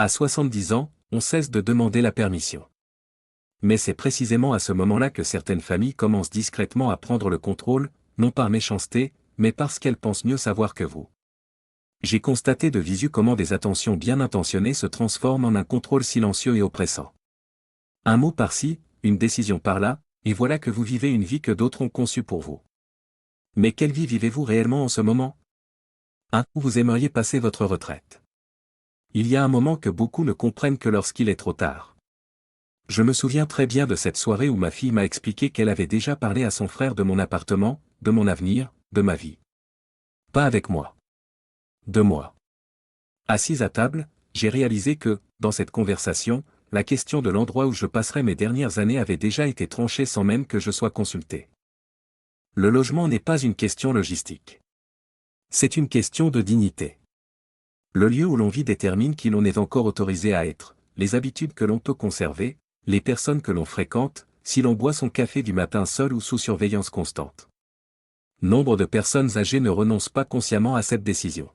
À 70 ans, on cesse de demander la permission. Mais c'est précisément à ce moment-là que certaines familles commencent discrètement à prendre le contrôle, non par méchanceté, mais parce qu'elles pensent mieux savoir que vous. J'ai constaté de visu comment des attentions bien intentionnées se transforment en un contrôle silencieux et oppressant. Un mot par-ci, une décision par-là, et voilà que vous vivez une vie que d'autres ont conçue pour vous. Mais quelle vie vivez-vous réellement en ce moment? Où vous aimeriez passer votre retraite? Il y a un moment que beaucoup ne comprennent que lorsqu'il est trop tard. Je me souviens très bien de cette soirée où ma fille m'a expliqué qu'elle avait déjà parlé à son frère de mon appartement, de mon avenir, de ma vie. Pas avec moi. De moi. Assise à table, j'ai réalisé que, dans cette conversation, la question de l'endroit où je passerai mes dernières années avait déjà été tranchée sans même que je sois consulté. Le logement n'est pas une question logistique. C'est une question de dignité. Le lieu où l'on vit détermine qui l'on est encore autorisé à être, les habitudes que l'on peut conserver, les personnes que l'on fréquente, si l'on boit son café du matin seul ou sous surveillance constante. Nombre de personnes âgées ne renoncent pas consciemment à cette décision.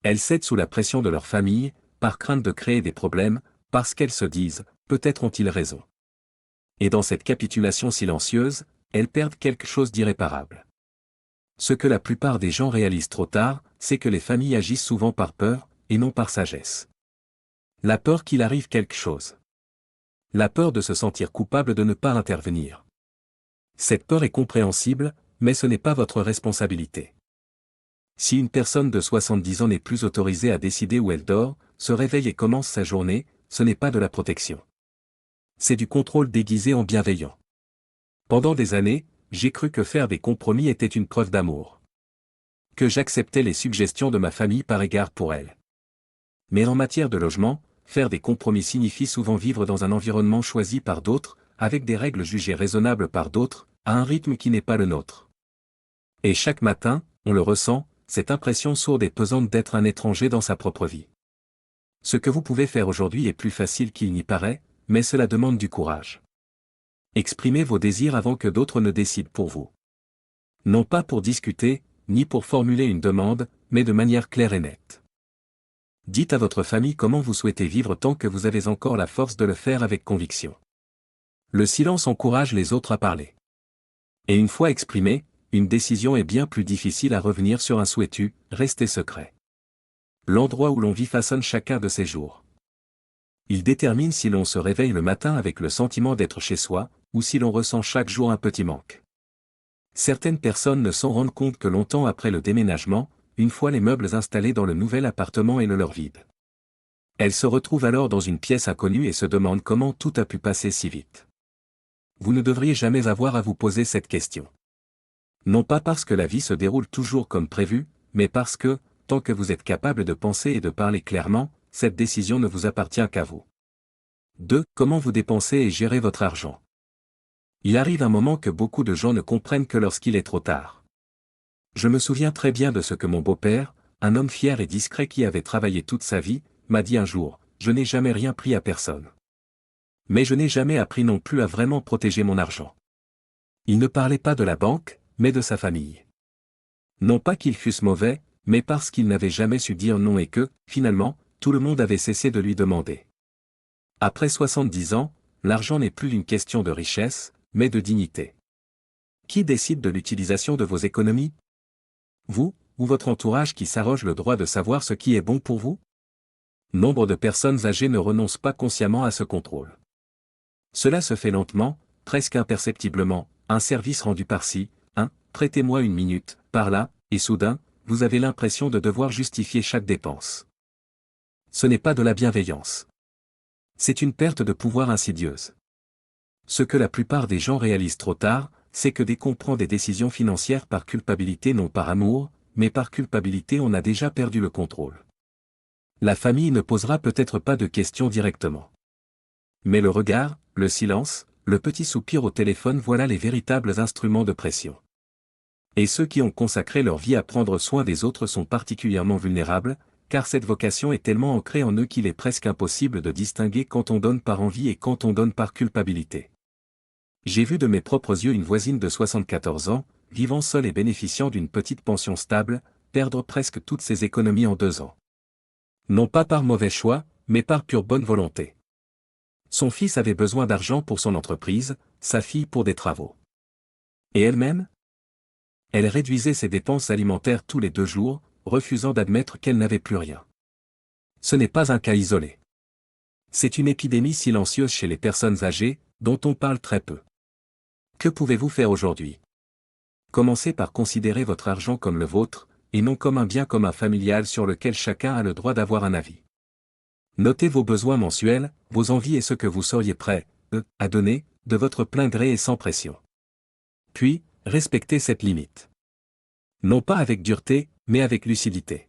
Elles cèdent sous la pression de leur famille, par crainte de créer des problèmes, parce qu'elles se disent, peut-être ont-ils raison. Et dans cette capitulation silencieuse, elles perdent quelque chose d'irréparable. Ce que la plupart des gens réalisent trop tard, c'est que les familles agissent souvent par peur, et non par sagesse. La peur qu'il arrive quelque chose. La peur de se sentir coupable de ne pas intervenir. Cette peur est compréhensible, mais ce n'est pas votre responsabilité. Si une personne de 70 ans n'est plus autorisée à décider où elle dort, se réveille et commence sa journée, ce n'est pas de la protection. C'est du contrôle déguisé en bienveillant. Pendant des années, j'ai cru que faire des compromis était une preuve d'amour. Que j'acceptais les suggestions de ma famille par égard pour elle. Mais en matière de logement, faire des compromis signifie souvent vivre dans un environnement choisi par d'autres, avec des règles jugées raisonnables par d'autres, à un rythme qui n'est pas le nôtre. Et chaque matin, on le ressent, cette impression sourde et pesante d'être un étranger dans sa propre vie. Ce que vous pouvez faire aujourd'hui est plus facile qu'il n'y paraît, mais cela demande du courage. Exprimez vos désirs avant que d'autres ne décident pour vous. Non pas pour discuter, ni pour formuler une demande, mais de manière claire et nette. Dites à votre famille comment vous souhaitez vivre tant que vous avez encore la force de le faire avec conviction. Le silence encourage les autres à parler. Et une fois exprimé, une décision est bien plus difficile à revenir sur un souhaitu, rester secret. L'endroit où l'on vit façonne chacun de ses jours. Il détermine si l'on se réveille le matin avec le sentiment d'être chez soi, ou si l'on ressent chaque jour un petit manque. Certaines personnes ne s'en rendent compte que longtemps après le déménagement, une fois les meubles installés dans le nouvel appartement et le leur vide. Elles se retrouvent alors dans une pièce inconnue et se demandent comment tout a pu passer si vite. Vous ne devriez jamais avoir à vous poser cette question. Non pas parce que la vie se déroule toujours comme prévu, mais parce que, tant que vous êtes capable de penser et de parler clairement, cette décision ne vous appartient qu'à vous. 2. Comment vous dépensez et gérez votre argent. Il arrive un moment que beaucoup de gens ne comprennent que lorsqu'il est trop tard. Je me souviens très bien de ce que mon beau-père, un homme fier et discret qui avait travaillé toute sa vie, m'a dit un jour, je n'ai jamais rien pris à personne. Mais je n'ai jamais appris non plus à vraiment protéger mon argent. Il ne parlait pas de la banque, mais de sa famille. Non pas qu'ils fussent mauvais, mais parce qu'il n'avait jamais su dire non et que, finalement, tout le monde avait cessé de lui demander. Après 70 ans, l'argent n'est plus une question de richesse, mais de dignité. Qui décide de l'utilisation de vos économies? Vous, ou votre entourage qui s'arroge le droit de savoir ce qui est bon pour vous? Nombre de personnes âgées ne renoncent pas consciemment à ce contrôle. Cela se fait lentement, presque imperceptiblement, un service rendu par-ci, prêtez-moi une minute, par-là, et soudain, vous avez l'impression de devoir justifier chaque dépense. Ce n'est pas de la bienveillance. C'est une perte de pouvoir insidieuse. Ce que la plupart des gens réalisent trop tard, c'est que dès qu'on prend des décisions financières par culpabilité non par amour, mais par culpabilité on a déjà perdu le contrôle. La famille ne posera peut-être pas de questions directement. Mais le regard, le silence, le petit soupir au téléphone, voilà les véritables instruments de pression. Et ceux qui ont consacré leur vie à prendre soin des autres sont particulièrement vulnérables, car cette vocation est tellement ancrée en eux qu'il est presque impossible de distinguer quand on donne par envie et quand on donne par culpabilité. J'ai vu de mes propres yeux une voisine de 74 ans, vivant seule et bénéficiant d'une petite pension stable, perdre presque toutes ses économies en 2 ans. Non pas par mauvais choix, mais par pure bonne volonté. Son fils avait besoin d'argent pour son entreprise, sa fille pour des travaux. Et elle-même? Elle réduisait ses dépenses alimentaires tous les 2 jours, refusant d'admettre qu'elle n'avait plus rien. Ce n'est pas un cas isolé. C'est une épidémie silencieuse chez les personnes âgées, dont on parle très peu. Que pouvez-vous faire aujourd'hui? Commencez par considérer votre argent comme le vôtre, et non comme un bien commun familial sur lequel chacun a le droit d'avoir un avis. Notez vos besoins mensuels, vos envies et ce que vous seriez prêt, à donner, de votre plein gré et sans pression. Puis, respectez cette limite. Non pas avec dureté, mais avec lucidité.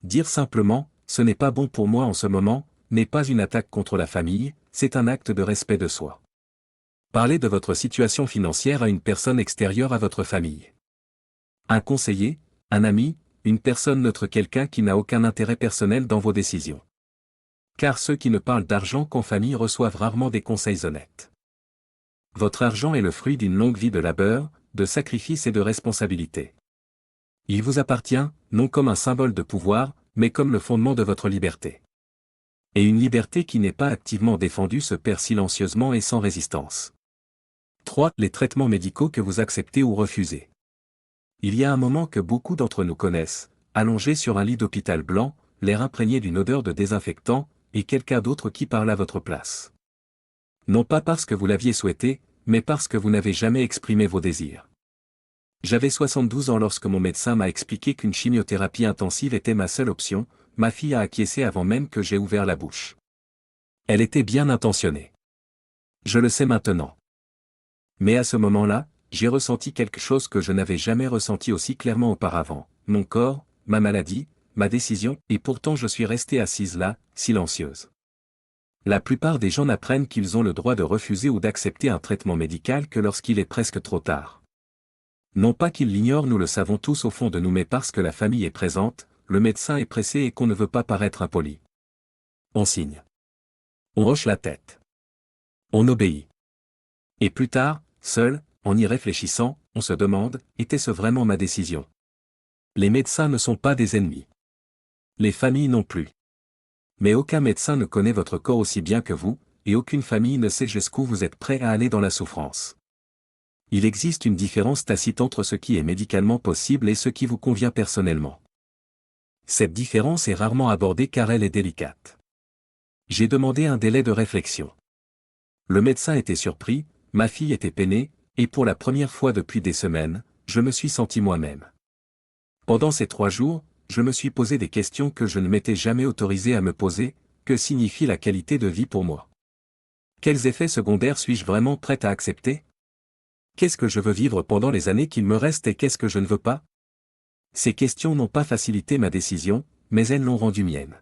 Dire simplement, ce n'est pas bon pour moi en ce moment, n'est pas une attaque contre la famille, c'est un acte de respect de soi. Parlez de votre situation financière à une personne extérieure à votre famille. Un conseiller, un ami, une personne neutre, quelqu'un qui n'a aucun intérêt personnel dans vos décisions. Car ceux qui ne parlent d'argent qu'en famille reçoivent rarement des conseils honnêtes. Votre argent est le fruit d'une longue vie de labeur, de sacrifice et de responsabilité. Il vous appartient, non comme un symbole de pouvoir, mais comme le fondement de votre liberté. Et une liberté qui n'est pas activement défendue se perd silencieusement et sans résistance. 3. Les traitements médicaux que vous acceptez ou refusez. Il y a un moment que beaucoup d'entre nous connaissent, allongé sur un lit d'hôpital blanc, l'air imprégné d'une odeur de désinfectant, et quelqu'un d'autre qui parle à votre place. Non pas parce que vous l'aviez souhaité, mais parce que vous n'avez jamais exprimé vos désirs. J'avais 72 ans lorsque mon médecin m'a expliqué qu'une chimiothérapie intensive était ma seule option. Ma fille a acquiescé avant même que j'aie ouvert la bouche. Elle était bien intentionnée. Je le sais maintenant. Mais à ce moment-là, j'ai ressenti quelque chose que je n'avais jamais ressenti aussi clairement auparavant, mon corps, ma maladie, ma décision, et pourtant je suis restée assise là, silencieuse. La plupart des gens n'apprennent qu'ils ont le droit de refuser ou d'accepter un traitement médical que lorsqu'il est presque trop tard. Non pas qu'ils l'ignorent, nous le savons tous au fond de nous, mais parce que la famille est présente, le médecin est pressé et qu'on ne veut pas paraître impoli. On signe. On hoche la tête. On obéit. Et plus tard, seul, en y réfléchissant, on se demande, était-ce vraiment ma décision? Les médecins ne sont pas des ennemis. Les familles non plus. Mais aucun médecin ne connaît votre corps aussi bien que vous, et aucune famille ne sait jusqu'où vous êtes prêt à aller dans la souffrance. Il existe une différence tacite entre ce qui est médicalement possible et ce qui vous convient personnellement. Cette différence est rarement abordée car elle est délicate. J'ai demandé un délai de réflexion. Le médecin était surpris, ma fille était peinée, et pour la première fois depuis des semaines, je me suis senti moi-même. Pendant ces 3 jours, je me suis posé des questions que je ne m'étais jamais autorisé à me poser. Que signifie la qualité de vie pour moi? Quels effets secondaires suis-je vraiment prête à accepter? Qu'est-ce que je veux vivre pendant les années qu'il me reste et qu'est-ce que je ne veux pas? Ces questions n'ont pas facilité ma décision, mais elles l'ont rendue mienne.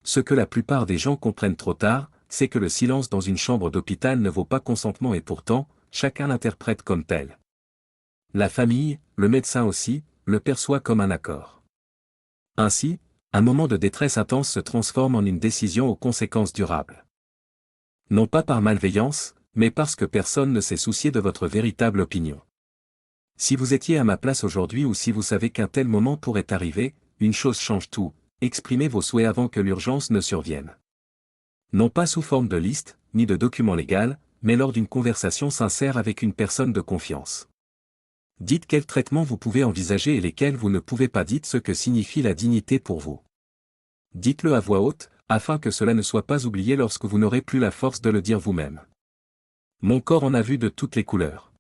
Ce que la plupart des gens comprennent trop tard, c'est que le silence dans une chambre d'hôpital ne vaut pas consentement et pourtant, chacun l'interprète comme tel. La famille, le médecin aussi, le perçoit comme un accord. Ainsi, un moment de détresse intense se transforme en une décision aux conséquences durables. Non pas par malveillance, mais parce que personne ne s'est soucié de votre véritable opinion. Si vous étiez à ma place aujourd'hui ou si vous savez qu'un tel moment pourrait arriver, une chose change tout, exprimez vos souhaits avant que l'urgence ne survienne. Non pas sous forme de liste, ni de document légal, mais lors d'une conversation sincère avec une personne de confiance. Dites quels traitements vous pouvez envisager et lesquels vous ne pouvez pas. Dites ce que signifie la dignité pour vous. Dites-le à voix haute, afin que cela ne soit pas oublié lorsque vous n'aurez plus la force de le dire vous-même. Mon corps en a vu de toutes les couleurs.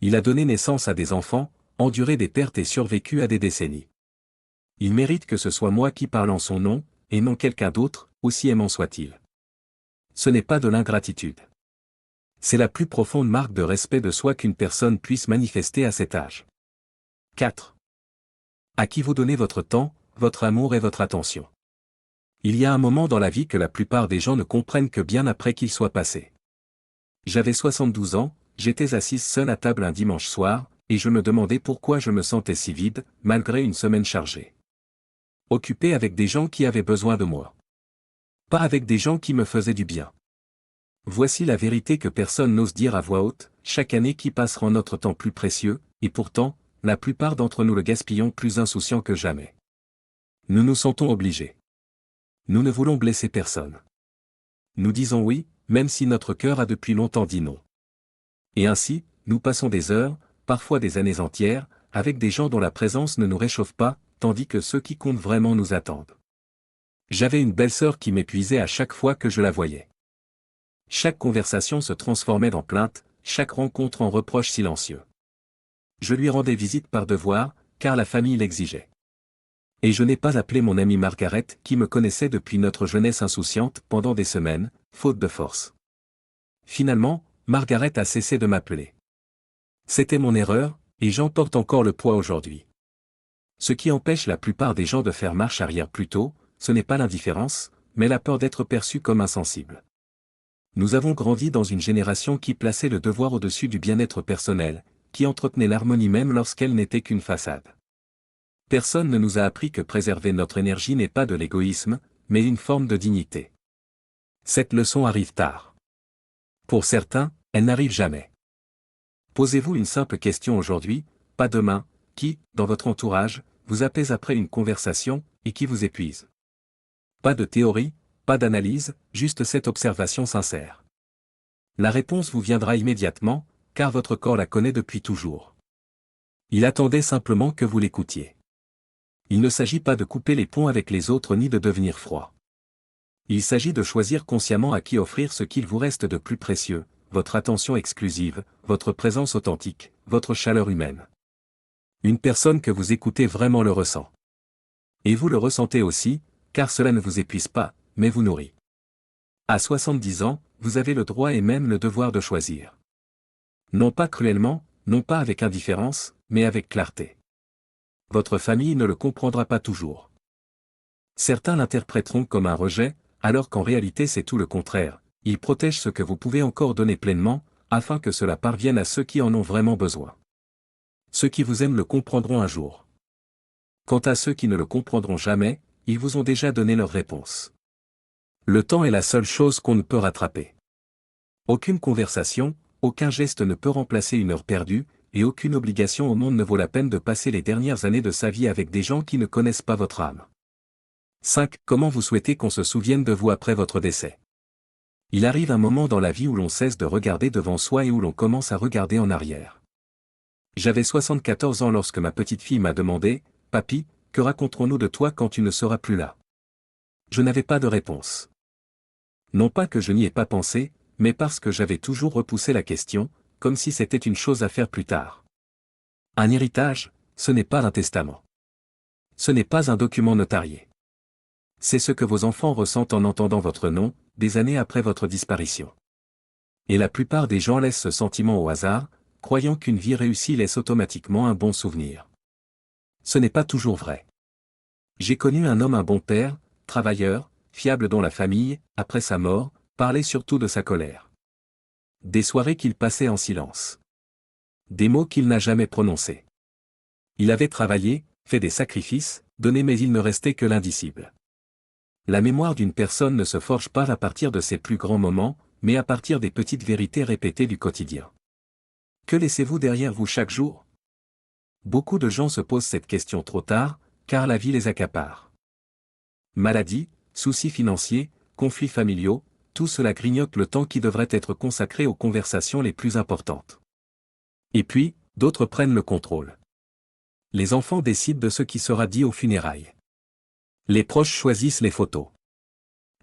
Il a donné naissance à des enfants, enduré des pertes et survécu à des décennies. Il mérite que ce soit moi qui parle en son nom, et non quelqu'un d'autre, aussi aimant soit-il. Ce n'est pas de l'ingratitude. C'est la plus profonde marque de respect de soi qu'une personne puisse manifester à cet âge. 4. À qui vous donnez votre temps, votre amour et votre attention. Il y a un moment dans la vie que la plupart des gens ne comprennent que bien après qu'il soit passé. J'avais 72 ans, j'étais assise seule à table un dimanche soir, et je me demandais pourquoi je me sentais si vide, malgré une semaine chargée. Occupé avec des gens qui avaient besoin de moi. Pas avec des gens qui me faisaient du bien. Voici la vérité que personne n'ose dire à voix haute, chaque année qui passe rend notre temps plus précieux, et pourtant, la plupart d'entre nous le gaspillons plus insouciants que jamais. Nous nous sentons obligés. Nous ne voulons blesser personne. Nous disons oui, même si notre cœur a depuis longtemps dit non. Et ainsi, nous passons des heures, parfois des années entières, avec des gens dont la présence ne nous réchauffe pas, tandis que ceux qui comptent vraiment nous attendent. J'avais une belle-sœur qui m'épuisait à chaque fois que je la voyais. Chaque conversation se transformait en plainte, chaque rencontre en reproche silencieux. Je lui rendais visite par devoir, car la famille l'exigeait. Et je n'ai pas appelé mon amie Margaret, qui me connaissait depuis notre jeunesse insouciante, pendant des semaines, faute de force. Finalement, Margaret a cessé de m'appeler. C'était mon erreur, et j'en porte encore le poids aujourd'hui. Ce qui empêche la plupart des gens de faire marche arrière plus tôt, ce n'est pas l'indifférence, mais la peur d'être perçu comme insensible. Nous avons grandi dans une génération qui plaçait le devoir au-dessus du bien-être personnel, qui entretenait l'harmonie même lorsqu'elle n'était qu'une façade. Personne ne nous a appris que préserver notre énergie n'est pas de l'égoïsme, mais une forme de dignité. Cette leçon arrive tard. Pour certains, elle n'arrive jamais. Posez-vous une simple question aujourd'hui, pas demain, qui, dans votre entourage, vous apaise après une conversation, et qui vous épuise. Pas de théorie, pas d'analyse, juste cette observation sincère. La réponse vous viendra immédiatement, car votre corps la connaît depuis toujours. Il attendait simplement que vous l'écoutiez. Il ne s'agit pas de couper les ponts avec les autres ni de devenir froid. Il s'agit de choisir consciemment à qui offrir ce qu'il vous reste de plus précieux, votre attention exclusive, votre présence authentique, votre chaleur humaine. Une personne que vous écoutez vraiment le ressent. Et vous le ressentez aussi, car cela ne vous épuise pas, mais vous nourrit. À 70 ans, vous avez le droit et même le devoir de choisir. Non pas cruellement, non pas avec indifférence, mais avec clarté. Votre famille ne le comprendra pas toujours. Certains l'interpréteront comme un rejet, alors qu'en réalité c'est tout le contraire, ils protègent ce que vous pouvez encore donner pleinement, afin que cela parvienne à ceux qui en ont vraiment besoin. Ceux qui vous aiment le comprendront un jour. Quant à ceux qui ne le comprendront jamais, ils vous ont déjà donné leur réponse. Le temps est la seule chose qu'on ne peut rattraper. Aucune conversation, aucun geste ne peut remplacer une heure perdue, et aucune obligation au monde ne vaut la peine de passer les dernières années de sa vie avec des gens qui ne connaissent pas votre âme. 5. Comment vous souhaitez qu'on se souvienne de vous après votre décès? Il arrive un moment dans la vie où l'on cesse de regarder devant soi et où l'on commence à regarder en arrière. J'avais 74 ans lorsque ma petite fille m'a demandé, « Papy, que raconterons-nous de toi quand tu ne seras plus là ?» Je n'avais pas de réponse. Non pas que je n'y ai pas pensé, mais parce que j'avais toujours repoussé la question, comme si c'était une chose à faire plus tard. Un héritage, ce n'est pas un testament. Ce n'est pas un document notarié. C'est ce que vos enfants ressentent en entendant votre nom, des années après votre disparition. Et la plupart des gens laissent ce sentiment au hasard, croyant qu'une vie réussie laisse automatiquement un bon souvenir. Ce n'est pas toujours vrai. J'ai connu un homme un bon père, travailleur, fiable dans la famille, après sa mort, parlait surtout de sa colère. Des soirées qu'il passait en silence. Des mots qu'il n'a jamais prononcés. Il avait travaillé, fait des sacrifices, donné mais il ne restait que l'indicible. La mémoire d'une personne ne se forge pas à partir de ses plus grands moments, mais à partir des petites vérités répétées du quotidien. Que laissez-vous derrière vous chaque jour? Beaucoup de gens se posent cette question trop tard, car la vie les accapare. Maladie, soucis financiers, conflits familiaux, tout cela grignote le temps qui devrait être consacré aux conversations les plus importantes. Et puis, d'autres prennent le contrôle. Les enfants décident de ce qui sera dit aux funérailles. Les proches choisissent les photos.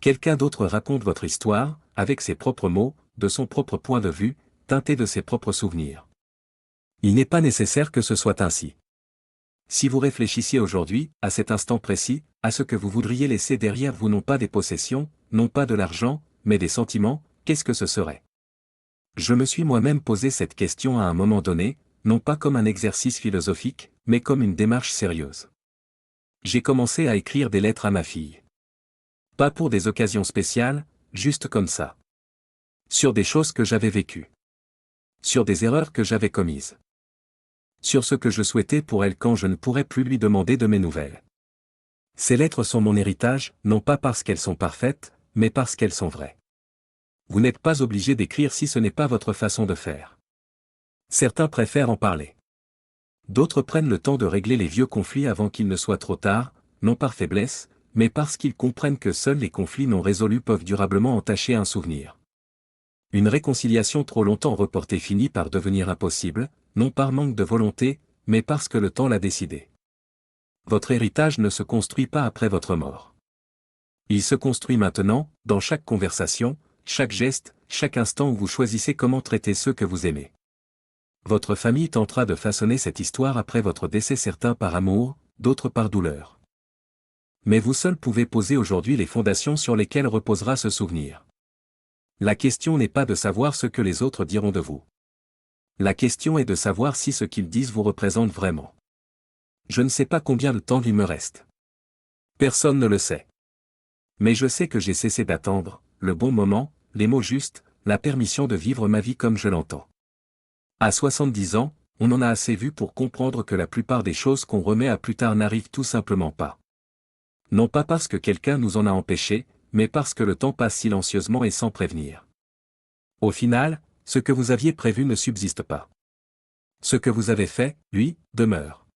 Quelqu'un d'autre raconte votre histoire, avec ses propres mots, de son propre point de vue, teinté de ses propres souvenirs. Il n'est pas nécessaire que ce soit ainsi. Si vous réfléchissiez aujourd'hui, à cet instant précis, à ce que vous voudriez laisser derrière vous non pas des possessions, non pas de l'argent, mais des sentiments, qu'est-ce que ce serait? Je me suis moi-même posé cette question à un moment donné, non pas comme un exercice philosophique, mais comme une démarche sérieuse. J'ai commencé à écrire des lettres à ma fille. Pas pour des occasions spéciales, juste comme ça. Sur des choses que j'avais vécues. Sur des erreurs que j'avais commises. Sur ce que je souhaitais pour elle quand je ne pourrais plus lui demander de mes nouvelles. Ces lettres sont mon héritage, non pas parce qu'elles sont parfaites, mais parce qu'elles sont vraies. Vous n'êtes pas obligé d'écrire si ce n'est pas votre façon de faire. Certains préfèrent en parler. D'autres prennent le temps de régler les vieux conflits avant qu'il ne soit trop tard, non par faiblesse, mais parce qu'ils comprennent que seuls les conflits non résolus peuvent durablement entacher un souvenir. Une réconciliation trop longtemps reportée finit par devenir impossible, non par manque de volonté, mais parce que le temps l'a décidé. Votre héritage ne se construit pas après votre mort. Il se construit maintenant, dans chaque conversation, chaque geste, chaque instant où vous choisissez comment traiter ceux que vous aimez. Votre famille tentera de façonner cette histoire après votre décès, certains par amour, d'autres par douleur. Mais vous seul pouvez poser aujourd'hui les fondations sur lesquelles reposera ce souvenir. La question n'est pas de savoir ce que les autres diront de vous. La question est de savoir si ce qu'ils disent vous représente vraiment. Je ne sais pas combien de temps il me reste. Personne ne le sait. Mais je sais que j'ai cessé d'attendre, le bon moment, les mots justes, la permission de vivre ma vie comme je l'entends. À 70 ans, on en a assez vu pour comprendre que la plupart des choses qu'on remet à plus tard n'arrivent tout simplement pas. Non pas parce que quelqu'un nous en a empêchés, mais parce que le temps passe silencieusement et sans prévenir. Au final, ce que vous aviez prévu ne subsiste pas. Ce que vous avez fait, lui, demeure.